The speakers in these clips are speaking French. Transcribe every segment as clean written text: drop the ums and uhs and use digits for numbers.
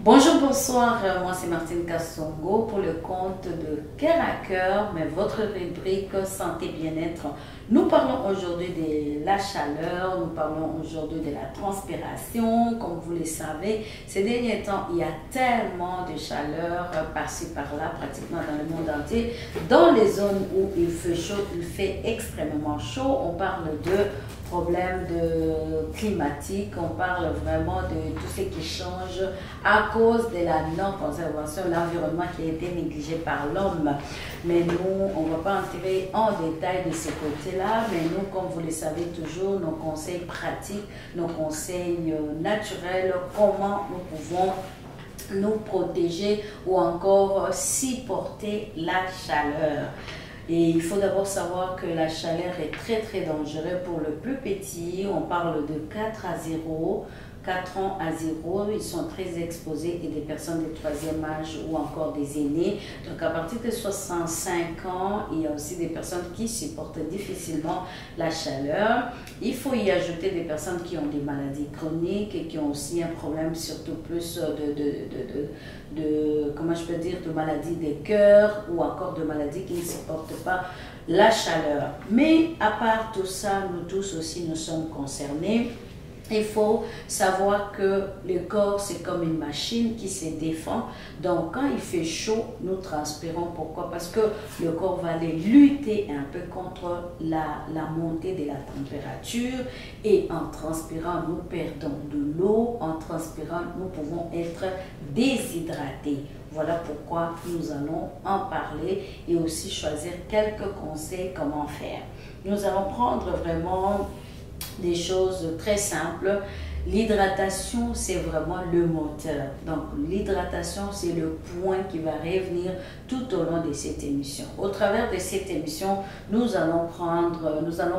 Bonjour, bonsoir, moi c'est Martine Kassongo pour le compte de Cœur à Cœur, mais votre rubrique santé bien-être. Nous parlons aujourd'hui de la chaleur, nous parlons aujourd'hui de la transpiration. Comme vous le savez, ces derniers temps, il y a tellement de chaleur par-ci par-là, pratiquement dans le monde entier. Dans les zones où il fait chaud, il fait extrêmement chaud. On parle de problèmes climatiques, on parle vraiment de tout ce qui change à cause de la non-conservation, l'environnement qui a été négligé par l'homme. Mais nous, on ne va pas entrer en détail de ce côté-là, mais nous, comme vous le savez toujours, nos conseils pratiques, nos conseils naturels, comment nous pouvons nous protéger ou encore supporter la chaleur. Et il faut d'abord savoir que la chaleur est très dangereuse pour le plus petit. On parle de 4 à 0. 4 ans à 0, ils sont très exposés, et des personnes de 3e âge ou encore des aînés. Donc à partir de 65 ans, il y a aussi des personnes qui supportent difficilement la chaleur. Il faut y ajouter des personnes qui ont des maladies chroniques et qui ont aussi un problème surtout plus comment je peux dire, de maladies des cœurs ou encore de maladies qui ne supportent pas la chaleur. Mais à part tout ça, nous tous aussi nous sommes concernés. Il faut savoir que le corps, c'est comme une machine qui se défend. Donc, quand il fait chaud, nous transpirons. Pourquoi? Parce que le corps va aller lutter un peu contre la montée de la température. Et en transpirant, nous perdons de l'eau. En transpirant, nous pouvons être déshydratés. Voilà pourquoi nous allons en parler et aussi choisir quelques conseils comment faire. Nous allons prendre vraiment des choses très simples. L'hydratation, c'est vraiment le moteur. Donc, l'hydratation, c'est le point qui va revenir tout au long de cette émission. Au travers de cette émission, nous allons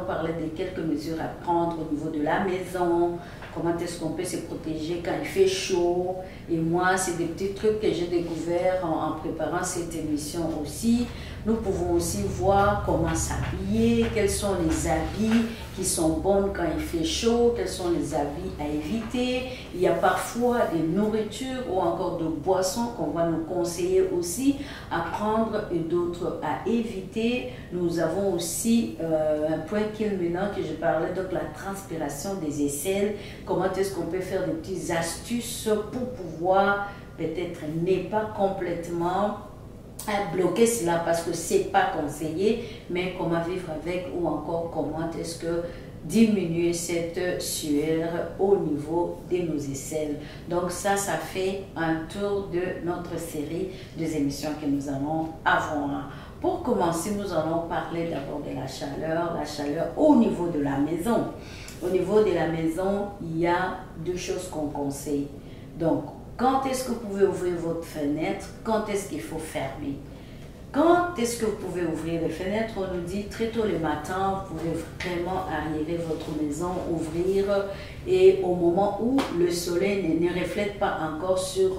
parler de quelques mesures à prendre au niveau de la maison. Comment est-ce qu'on peut se protéger quand il fait chaud? Et moi, c'est des petits trucs que j'ai découverts en préparant cette émission aussi. Nous pouvons aussi voir comment s'habiller, quels sont les habits qui sont bons quand il fait chaud, quels sont les habits à éviter. Il y a parfois des nourritures ou encore de boissons qu'on va nous conseiller aussi à prendre et d'autres à éviter. Nous avons aussi un point culminant que je parlais, donc la transpiration des aisselles. Comment est-ce qu'on peut faire des petites astuces pour pouvoir peut-être ne pas complètement bloquer cela parce que c'est pas conseillé, mais comment vivre avec ou encore comment est-ce que diminuer cette sueur au niveau de nos aisselles. Donc ça fait un tour de notre série des émissions que nous allons avoir. Pour commencer, nous allons parler d'abord de la chaleur au niveau de la maison. Au niveau de la maison, il y a deux choses qu'on conseille. Donc, quand est-ce que vous pouvez ouvrir votre fenêtre? Quand est-ce qu'il faut fermer? Quand est-ce que vous pouvez ouvrir les fenêtres? On nous dit très tôt le matin, vous pouvez vraiment arriver votre maison, ouvrir, et au moment où le soleil ne reflète pas encore sur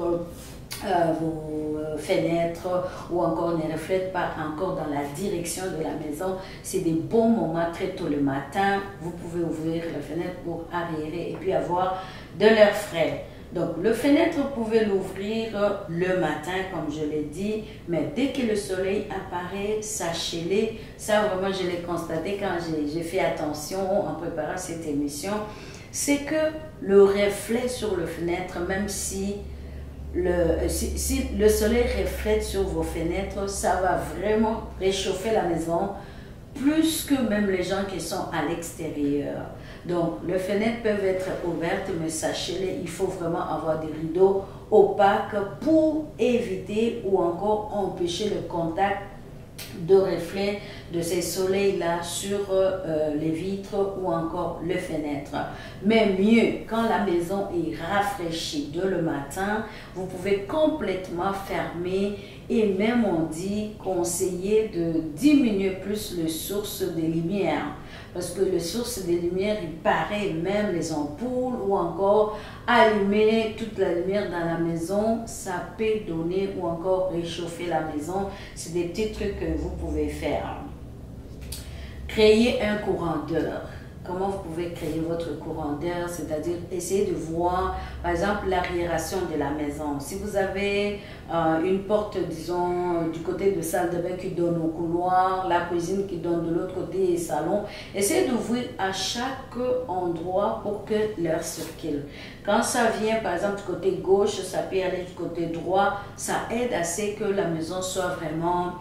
vos fenêtres ou encore ne reflète pas encore dans la direction de la maison, c'est des bons moments très tôt le matin. Vous pouvez ouvrir la fenêtre pour aérer et puis avoir de l'air frais. Donc, le fenêtre, vous pouvez l'ouvrir le matin, comme je l'ai dit, mais dès que le soleil apparaît, sachez-le, ça vraiment je l'ai constaté quand j'ai fait attention en préparant cette émission, c'est que le reflet sur le fenêtre, même si le soleil reflète sur vos fenêtres, ça va vraiment réchauffer la maison, plus que même les gens qui sont à l'extérieur. Donc, les fenêtres peuvent être ouvertes, mais sachez-le, il faut vraiment avoir des rideaux opaques pour éviter ou encore empêcher le contact de reflets de ces soleils-là sur les vitres ou encore les fenêtres. Mais mieux, quand la maison est rafraîchie dès le matin, vous pouvez complètement fermer et même on dit conseiller de diminuer plus les sources de lumière. Parce que les sources de lumière, il paraît même les ampoules ou encore allumer toute la lumière dans la maison, ça peut donner ou encore réchauffer la maison. C'est des petits trucs que vous pouvez faire. Créer un courant d'air. comment vous pouvez créer votre courant d'air, c'est-à-dire essayer de voir, par exemple, l'aération de la maison. Si vous avez une porte, disons, du côté de salle de bain qui donne au couloir, la cuisine qui donne de l'autre côté et salon, essayez d'ouvrir à chaque endroit pour que l'air circule. Quand ça vient, par exemple, du côté gauche, ça peut aller du côté droit, ça aide assez que la maison soit vraiment...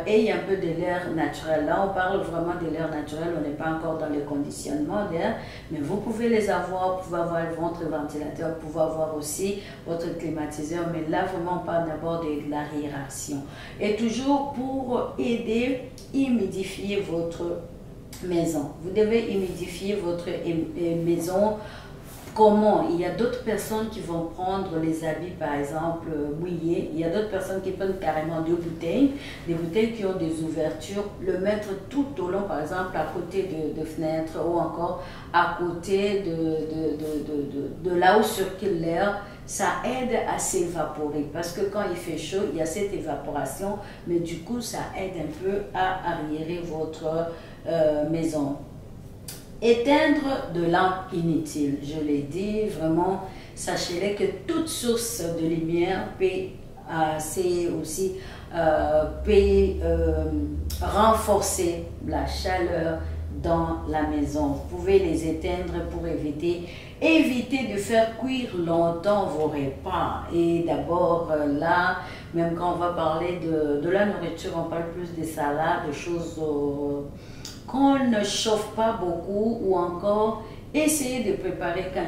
et un peu de l'air naturel. Là, on parle vraiment de l'air naturel, on n'est pas encore dans le conditionnement d'air, mais vous pouvez les avoir, vous pouvez avoir votre ventilateur, vous pouvez avoir aussi votre climatiseur, mais là, vraiment, on parle d'abord de l'aération. Et toujours pour aider, humidifier votre maison. Vous devez humidifier votre maison. Comment? Il y a d'autres personnes qui vont prendre les habits, par exemple, mouillés. Il y a d'autres personnes qui prennent carrément des bouteilles qui ont des ouvertures, le mettre tout au long, par exemple, à côté de fenêtres ou encore à côté de là où circule l'air. Ça aide à s'évaporer parce que quand il fait chaud, il y a cette évaporation, mais du coup, ça aide un peu à arriérer votre maison. Éteindre de lampes inutiles, je l'ai dit, vraiment, sachez-le que toute source de lumière peut renforcer la chaleur dans la maison. Vous pouvez les éteindre pour éviter de faire cuire longtemps vos repas. Et d'abord, là, même quand on va parler de la nourriture, on parle plus des salades, de choses... qu'on ne chauffe pas beaucoup ou encore essayez de préparer quand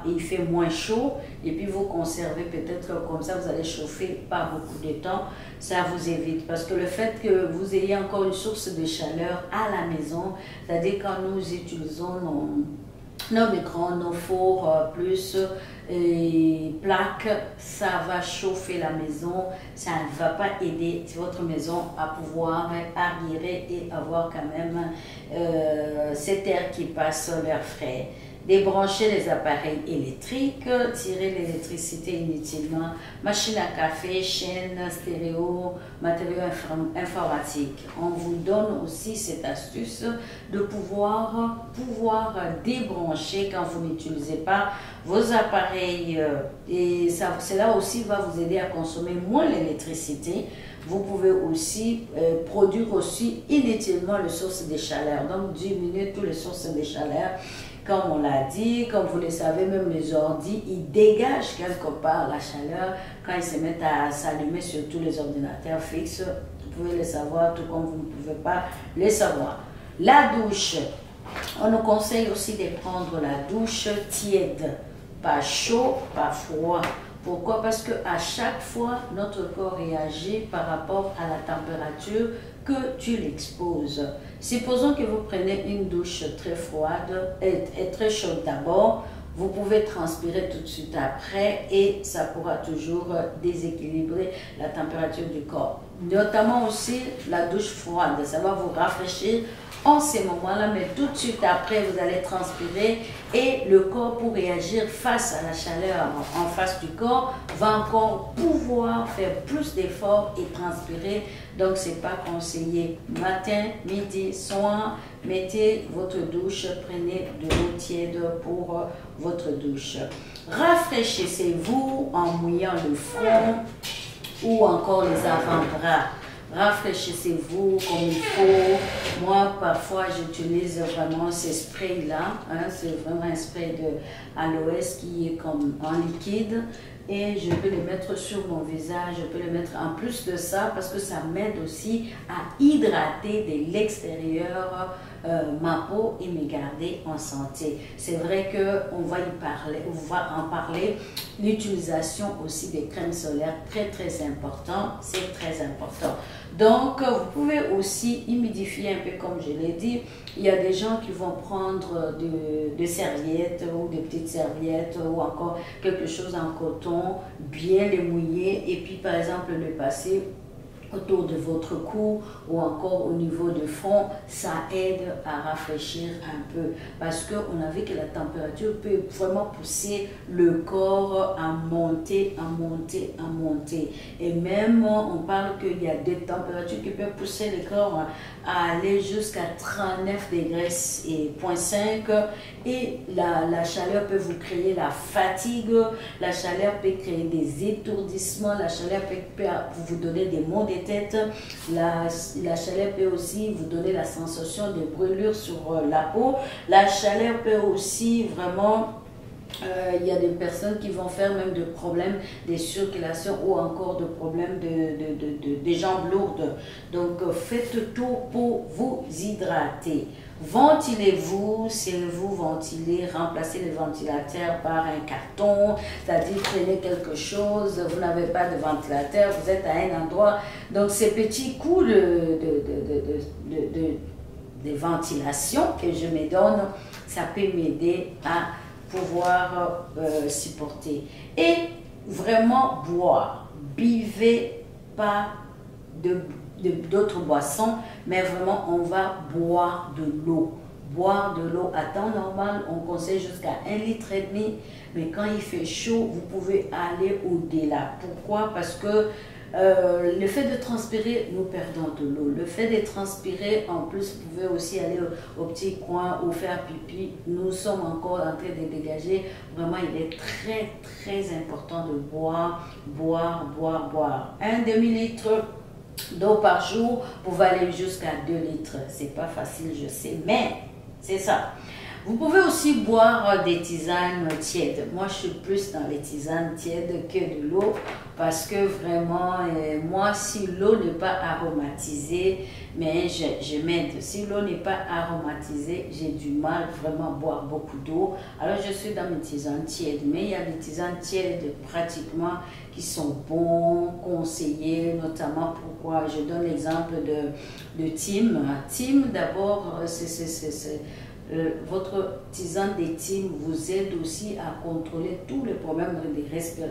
il fait moins chaud et puis vous conservez peut-être comme ça, vous allez chauffer pas beaucoup de temps, ça vous évite parce que le fait que vous ayez encore une source de chaleur à la maison, c'est-à-dire quand nous utilisons nos micro-ondes, nos fours plus plaques, ça va chauffer la maison, ça ne va pas aider votre maison à pouvoir aérer et avoir quand même cet air qui passe l'air frais. Débrancher les appareils électriques, tirer l'électricité inutilement, machine à café, chaîne, stéréo, matériaux informatiques. On vous donne aussi cette astuce de pouvoir débrancher quand vous n'utilisez pas vos appareils et cela aussi va vous aider à consommer moins l'électricité. Vous pouvez aussi produire aussi inutilement les sources de chaleur, donc diminuer toutes les sources de chaleur. Comme on l'a dit, comme vous le savez, même les ordi, ils dégagent quelque part la chaleur quand ils se mettent à s'allumer sur tous les ordinateurs fixes. Vous pouvez le savoir, tout comme vous ne pouvez pas le savoir. La douche. On nous conseille aussi de prendre la douche tiède, pas chaud, pas froid. Pourquoi? Parce qu'à chaque fois, notre corps réagit par rapport à la température que tu l'exposes. Supposons que vous prenez une douche très froide et très chaude d'abord, vous pouvez transpirer tout de suite après et ça pourra toujours déséquilibrer la température du corps. Notamment aussi la douche froide, ça va vous rafraîchir en ces moments-là, mais tout de suite après, vous allez transpirer et le corps, pour réagir face à la chaleur en face du corps, va encore pouvoir faire plus d'efforts et transpirer. Donc, ce n'est pas conseillé. Matin, midi, soir, mettez votre douche, prenez de l'eau tiède pour votre douche. Rafraîchissez-vous en mouillant le front ou encore les avant-bras. Rafraîchissez-vous comme il faut. Moi, parfois, j'utilise vraiment ces sprays-là. Hein, c'est vraiment un spray de aloès qui est comme en liquide. Et je peux le mettre sur mon visage, je peux le mettre en plus de ça parce que ça m'aide aussi à hydrater de l'extérieur ma peau et me garder en santé. C'est vrai qu'on va en parler. L'utilisation aussi des crèmes solaires, très important, c'est très important. Donc, vous pouvez aussi humidifier un peu comme je l'ai dit. Il y a des gens qui vont prendre des serviettes ou des petites serviettes ou encore quelque chose en coton, bien les mouiller et puis par exemple le passer autour de votre cou ou encore au niveau du front, ça aide à rafraîchir un peu parce qu'on a vu que la température peut vraiment pousser le corps à monter. Et même on parle qu'il y a des températures qui peuvent pousser le corps aller jusqu'à 39 degrés et 0.5 et la chaleur peut vous créer la fatigue, la chaleur peut créer des étourdissements, la chaleur peut vous donner des maux de tête, la chaleur peut aussi vous donner la sensation de brûlure sur la peau, la chaleur peut aussi vraiment... il y a des personnes qui vont faire même des problèmes de circulation ou encore de problèmes de jambes lourdes. Donc, faites tout pour vous hydrater. Ventilez-vous, si vous ventilez, remplacez le ventilateur par un carton, c'est-à-dire prenez quelque chose, vous n'avez pas de ventilateur, vous êtes à un endroit. Donc, ces petits coups de ventilation que je me donne, ça peut m'aider à pouvoir supporter. Et vraiment boire. Buvez pas d'autres boissons, mais vraiment on va boire de l'eau. Boire de l'eau à temps normal, on conseille jusqu'à 1,5 litre, mais quand il fait chaud, vous pouvez aller au-delà. Pourquoi? Parce que le fait de transpirer, nous perdons de l'eau. Le fait de transpirer, en plus, vous pouvez aussi aller au petit coin ou faire pipi. Nous sommes encore en train de dégager. Vraiment, il est très, très important de boire, boire, boire, boire. 1 demi-litre d'eau par jour, vous pouvez aller jusqu'à 2 litres. C'est pas facile, je sais, mais c'est ça. Vous pouvez aussi boire des tisanes tièdes. Moi, je suis plus dans les tisanes tièdes que de l'eau parce que vraiment, moi, si l'eau n'est pas aromatisée, mais je m'aide. Si l'eau n'est pas aromatisée, j'ai du mal vraiment à boire beaucoup d'eau. Alors, je suis dans mes tisanes tièdes. Mais il y a des tisanes tièdes pratiquement qui sont bons, conseillés, notamment pourquoi je donne l'exemple de Tim. Tim, d'abord, votre tisane de thym vous aide aussi à contrôler tous les problèmes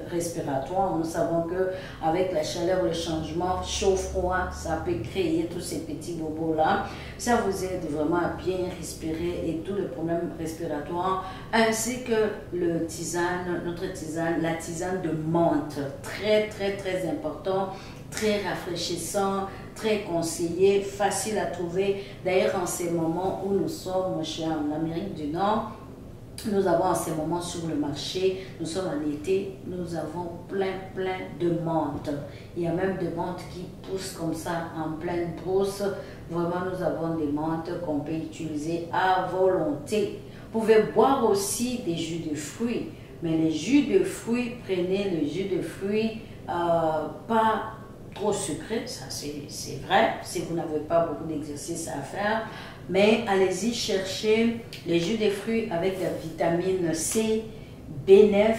respiratoires. Nous savons que avec la chaleur, le changement chaud-froid, ça peut créer tous ces petits bobos-là. Ça vous aide vraiment à bien respirer et tous les problèmes respiratoires, ainsi que le tisane, notre tisane, la tisane de menthe. Très, très, très important, très rafraîchissant, très conseillé, facile à trouver. D'ailleurs, en ces moments où nous sommes en Amérique du Nord, nous avons en ces moments sur le marché, nous sommes en été, nous avons plein de menthe. Il y a même des menthes qui poussent comme ça en pleine brousse. Vraiment, nous avons des menthes qu'on peut utiliser à volonté. Vous pouvez boire aussi des jus de fruits, mais les jus de fruits, prenez le jus de fruits pas trop sucré, ça c'est vrai, si vous n'avez pas beaucoup d'exercice à faire, mais allez-y chercher les jus de fruits avec la vitamine C, B9,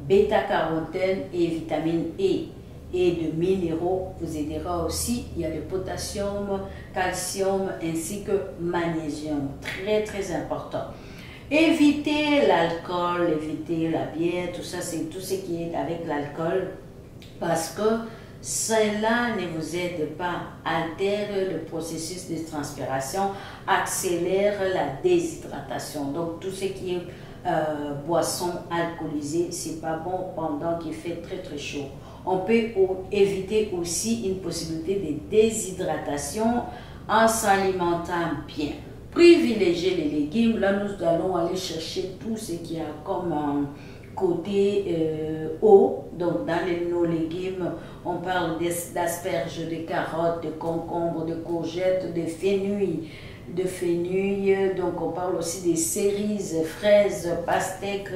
bêta-carotène et vitamine E et de minéraux vous aidera aussi. Il y a le potassium, calcium ainsi que magnésium, très très important. Évitez l'alcool, évitez la bière, tout ça c'est tout ce qui est avec l'alcool parce que cela ne vous aide pas, altère le processus de transpiration, accélère la déshydratation. Donc tout ce qui est boisson alcoolisée, c'est pas bon pendant qu'il fait très très chaud. On peut éviter aussi une possibilité de déshydratation en s'alimentant bien. Privilégier les légumes, là nous allons aller chercher tout ce qu'il y a comme côté eau, donc dans nos légumes, on parle d'asperges, de carottes, de concombres, de courgettes, de fenouil, donc on parle aussi des cerises, fraises, pastèques,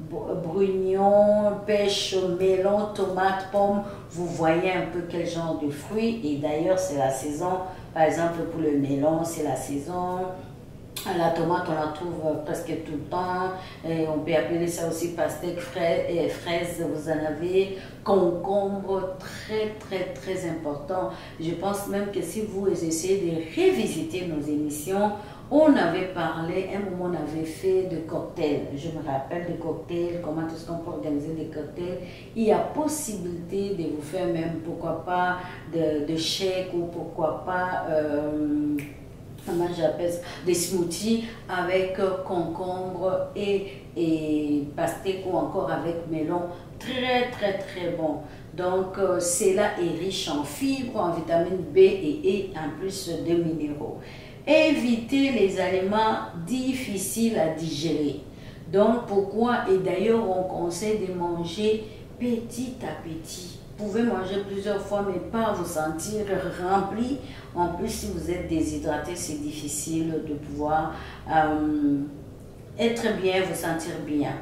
brugnons, pêche, melon, tomates, pommes. Vous voyez un peu quel genre de fruits, et d'ailleurs c'est la saison, par exemple pour le melon c'est la saison. La tomate, on la trouve presque tout le temps. Et on peut appeler ça aussi pastèque, fraises, vous en avez. Concombre, très, très, très important. Je pense même que si vous essayez de revisiter nos émissions, on avait parlé, un moment on avait fait de cocktails. Je me rappelle des cocktails, comment est-ce qu'on peut organiser des cocktails. Il y a possibilité de vous faire même, pourquoi pas, de shake ou pourquoi pas... moi j'appelle des smoothies avec concombre et pastèque ou encore avec melon. très bon. Donc, cela est riche en fibres, en vitamines B et E, en plus de minéraux. Évitez les aliments difficiles à digérer. Donc, pourquoi? Et d'ailleurs, on conseille de manger petit à petit. Vous pouvez manger plusieurs fois, mais pas vous sentir rempli. En plus, si vous êtes déshydraté, c'est difficile de pouvoir être bien, vous sentir bien.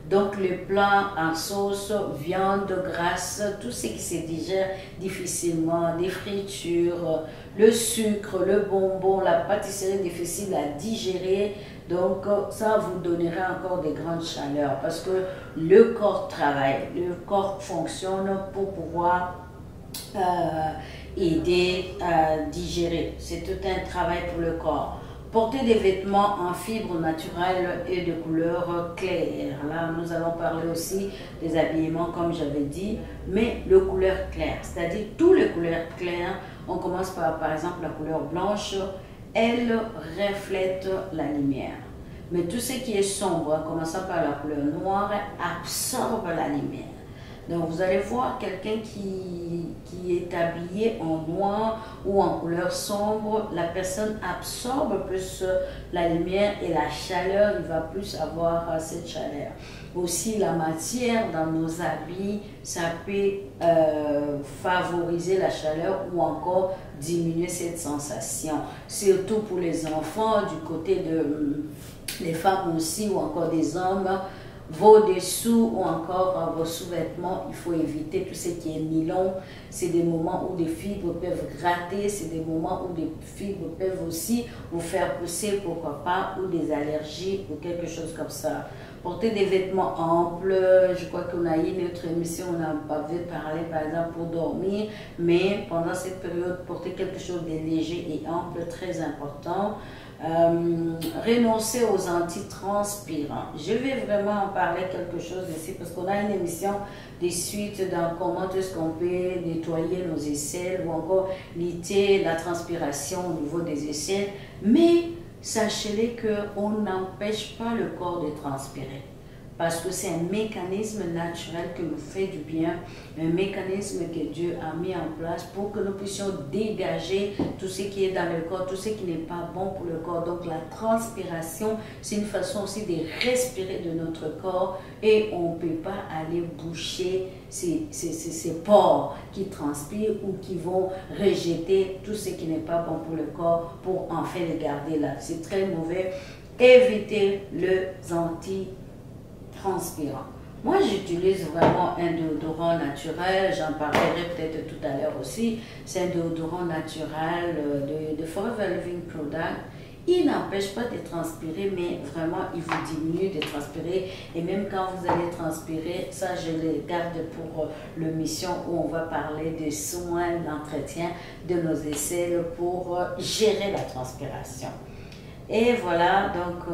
Donc, le plat en sauce, viande grasse, tout ce qui se digère difficilement, des fritures, le sucre, le bonbon, la pâtisserie difficile à digérer. Donc, ça vous donnera encore des grandes chaleurs parce que le corps travaille, le corps fonctionne pour pouvoir aider à digérer. C'est tout un travail pour le corps. Porter des vêtements en fibres naturelles et de couleur claire. Là, nous allons parler aussi des habillements, comme j'avais dit, mais de couleur claire, c'est-à-dire toutes les couleurs claires. On commence par exemple, la couleur blanche, elle reflète la lumière. Mais tout ce qui est sombre, en commençant par la couleur noire, absorbe la lumière. Donc, vous allez voir quelqu'un qui est habillé en noir ou en couleur sombre, la personne absorbe plus la lumière et la chaleur, il va plus avoir cette chaleur. Aussi, la matière dans nos habits, ça peut favoriser la chaleur ou encore diminuer cette sensation. Surtout pour les enfants, du côté des femmes aussi ou encore des hommes. Vos dessous ou encore vos sous-vêtements, il faut éviter tout ce qui est nylon. C'est des moments où des fibres peuvent gratter, c'est des moments où des fibres peuvent aussi vous faire pousser, pourquoi pas, ou des allergies ou quelque chose comme ça. Porter des vêtements amples, je crois qu'on a eu une autre émission, on n'a pas parler par exemple pour dormir, mais pendant cette période, porter quelque chose de léger et ample, très important. Renoncer aux antitranspirants. Je vais vraiment en parler quelque chose ici parce qu'on a une émission de suite dans comment est-ce qu'on peut nettoyer nos aisselles ou encore lutter la transpiration au niveau des aisselles. Mais sachez-les qu'on n'empêche pas le corps de transpirer. Parce que c'est un mécanisme naturel qui nous fait du bien, un mécanisme que Dieu a mis en place pour que nous puissions dégager tout ce qui est dans le corps, tout ce qui n'est pas bon pour le corps. Donc la transpiration, c'est une façon aussi de respirer de notre corps et on ne peut pas aller boucher ces pores qui transpirent ou qui vont rejeter tout ce qui n'est pas bon pour le corps pour enfin le garder là. C'est très mauvais. Évitez les antitranspirants. Moi, j'utilise vraiment un déodorant naturel, j'en parlerai peut-être tout à l'heure aussi. C'est un déodorant naturel de Forever Living Product. Il n'empêche pas de transpirer, mais vraiment, il vous diminue de transpirer. Et même quand vous allez transpirer, ça, je le garde pour l'émission où on va parler des soins, d'entretien de nos aisselles pour gérer la transpiration. Et voilà, donc...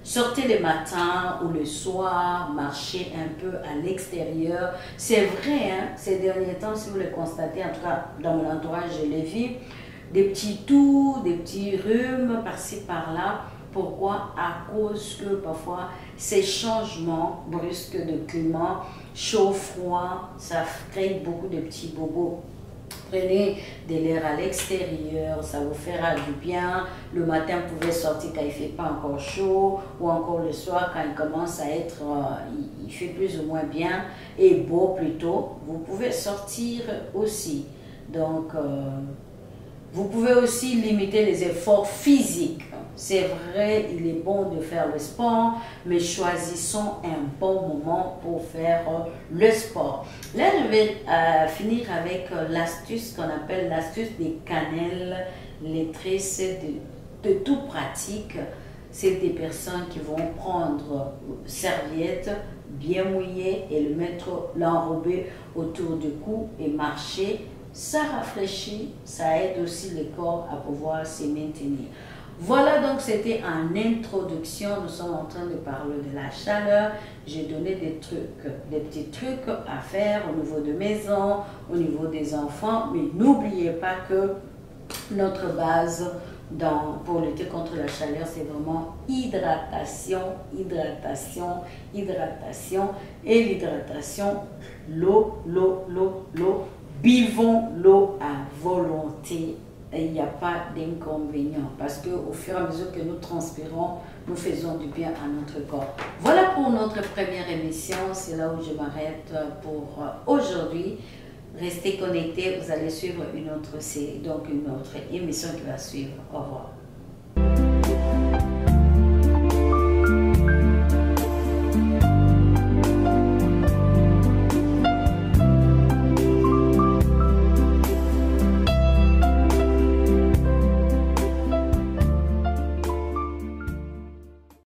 sortez le matin ou le soir, marchez un peu à l'extérieur. C'est vrai, hein, ces derniers temps, si vous le constatez, en tout cas dans mon entourage, je l'ai vu, des petits toux, des petits rhumes par-ci, par-là. Pourquoi? À cause que parfois, ces changements brusques de climat, chaud, froid, ça crée beaucoup de petits bobos. Prenez de l'air à l'extérieur, ça vous fera du bien. Le matin, vous pouvez sortir quand il ne fait pas encore chaud, ou encore le soir quand il commence à être, il fait plus ou moins bien, et beau plutôt. Vous pouvez sortir aussi. Donc, vous pouvez aussi limiter les efforts physiques. C'est vrai, il est bon de faire le sport, mais choisissons un bon moment pour faire le sport. Là, je vais finir avec l'astuce qu'on appelle l'astuce des cannelles lettrées. C'est de tout pratique. C'est des personnes qui vont prendre une serviette bien mouillée et l'enrober autour du cou et marcher. Ça rafraîchit, ça aide aussi le corps à pouvoir se maintenir. Voilà, donc c'était en introduction, nous sommes en train de parler de la chaleur. J'ai donné des petits trucs à faire au niveau de maison, au niveau des enfants, mais n'oubliez pas que notre base, pour lutter contre la chaleur, c'est vraiment hydratation, hydratation, hydratation. Et l'hydratation, l'eau, l'eau, l'eau, l'eau. Buvons l'eau à volonté. Il n'y a pas d'inconvénient parce qu'au fur et à mesure que nous transpirons, nous faisons du bien à notre corps. Voilà pour notre première émission. C'est là où je m'arrête pour aujourd'hui. Restez connectés, vous allez suivre une autre émission qui va suivre. Au revoir.